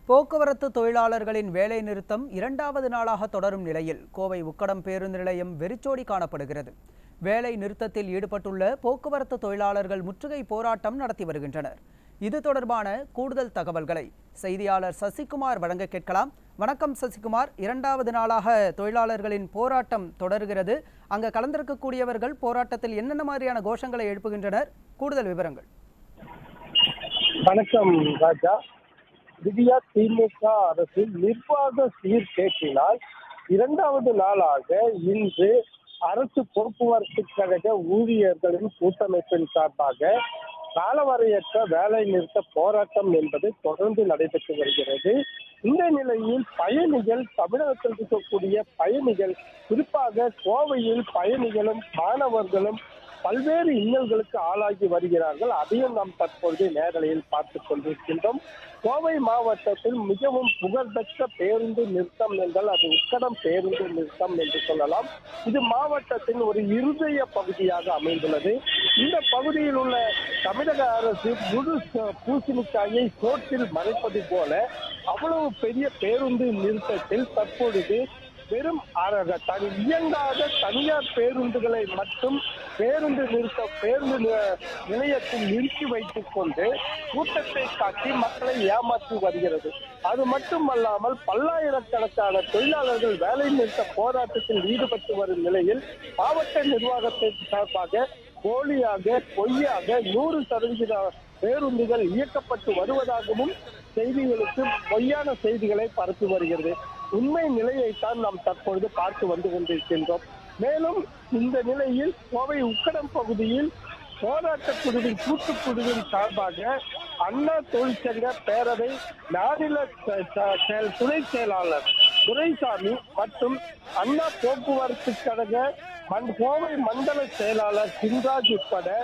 போக்குவரத்து தொழிலாளர்களின் வேலை நிறுத்தம் இரண்டாவது நாளாக தொடரும் நிலையில் கோவை உக்கடம் பேருந்து நிலையம் வெறிச்சோடி காணப்படுகிறது. வேலை நிறுத்தத்தில் ஈடுபட்டுள்ள போக்குவரத்து தொழிலாளர்கள் முற்றுகை போராட்டம் நடத்தி வருகின்றனர். இது தொடர்பான கூடுதல் தகவல்களை செய்தியாளர் சசிகுமார் வழங்க கேட்கலாம். வணக்கம் சசிகுமார். இரண்டாவது நாளாக தொழிலாளர்களின் போராட்டம் தொடர்கிறது. அங்கு கலந்திருக்கக்கூடியவர்கள் போராட்டத்தில் என்னென்ன மாதிரியான கோஷங்களை எழுப்புகின்றனர்? கூடுதல் விவரங்கள். வணக்கம் ராஜா. விடியா திமுக அரசின் நிர்வாக சீர்கேட்டினால் இரண்டாவது நாளாக இன்று அரசு போக்குவரத்து கழக ஊழியர்களின் கூட்டமைப்பின் சார்பாக காலவரையற்ற வேலை நிறுத்த போராட்டம் என்பது தொடர்ந்து நடைபெற்று வருகிறது. இந்த நிலையில் பயணிகள், தமிழகத்தில் இருக்கக்கூடிய பயணிகள், குறிப்பாக கோவையில் பயணிகளும் மாணவர்களும் பல்வேறு இன்னல்களுக்கு ஆளாகி வருகிறார்கள். அதையும் நாம் தற்பொழுது நேரலையில் பார்த்துக் கொண்டிருக்கின்றோம். கோவை மாவட்டத்தில் மிகவும் புகழ்பெற்ற பேருந்து நிறுத்தம் என்றால் அது உக்கடம் பேருந்து நிறுத்தம் என்று சொல்லலாம். இது மாவட்டத்தின் ஒரு இருதய பகுதியாக அமைந்துள்ளது. இந்த பகுதியில் உள்ள தமிழக அரசு முழு பூசணிக்காயை சோற்றில் மறைப்பது போல அவ்வளவு பெரிய பேருந்து நிறுத்தத்தில் தற்பொழுது வெறும் இயங்காத தனியார் பேருந்துகளை மட்டும் பேருந்து நிலையத்தில் நிறுத்தி வைத்துக் கொண்டு கூட்டத்தை காட்டி மக்களை ஏமாற்றி வருகிறது. அது மட்டுமல்லாமல் பல்லாயிரக்கணக்கான தொழிலாளர்கள் வேலை நிறுத்த போராட்டத்தில் ஈடுபட்டு வரும் நிலையில் மாவட்ட நிர்வாகத்தின் சார்பாக போலியாக, பொய்யாக 100% பேருந்துகள் இயக்கப்பட்டு வருவதாகவும் செய்திகளுக்கு பொய்யான செய்திகளை பரப்பி வருகிறது. உண்மை நிலையைத்தான் நாம் தற்பொழுது பார்த்து வந்து கொண்டிருக்கின்றோம். மேலும் இந்த நிலையில் கோவை உக்கடம் பகுதியில் போராட்ட குழுவின் கூட்டுக்குழுவின் சார்பாக அண்ணா தொழிற்சங்க பேரவை மாநில துணை செயலாளர் துரைசாமி மற்றும் அண்ணா போக்குவரத்து கழக கோவை மண்டல செயலாளர் சின்ராஜ் உட்பட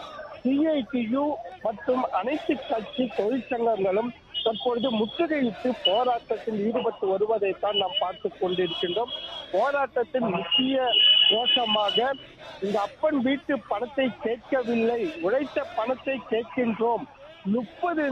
CITU மற்றும் அனைத்து கட்சி தொழிற்சங்கங்களும் தற்பொழுது முற்றுகையிட்டு போராட்டத்தில் ஈடுபட்டு வருவதைத்தான் நாம் பார்த்து கொண்டிருக்கின்றோம். போராட்டத்தின் முக்கிய கோஷமாக இந்த அப்பன் வீட்டு பணத்தை கேட்கவில்லை, உழைத்த பணத்தை கேட்கின்றோம், 30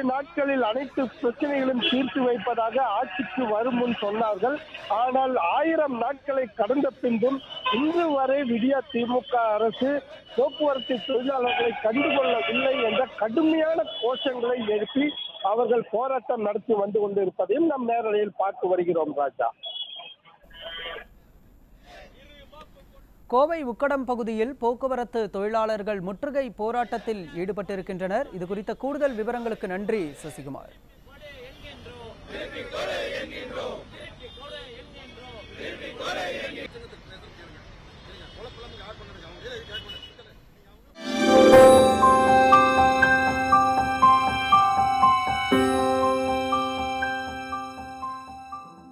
நாட்களில் அனைத்து பிரச்சனைகளும் தீர்த்து வைப்பதாக ஆட்சிக்கு வரும் முன் சொன்னார்கள். ஆனால் 1000 நாட்களை கடந்த பின்பும் இன்று வரை விடியா திமுக அரசு போக்குவரத்து தொழிலாளர்களை கண்டுகொள்ளவில்லை என்ற கடுமையான கோஷங்களை எழுப்பி அவர்கள் போராட்டம் நடத்தி வந்து கொண்டிருப்பதையும் நம் நேரலையில் பார்த்து வருகிறோம் ராஜா. கோவை உக்கடம் பகுதியில் போக்குவரத்து தொழிலாளர்கள் முற்றுகை போராட்டத்தில் ஈடுபட்டிருக்கின்றனர். இது குறித்த கூடுதல் விவரங்களுக்கு நன்றி சசிகுமார்.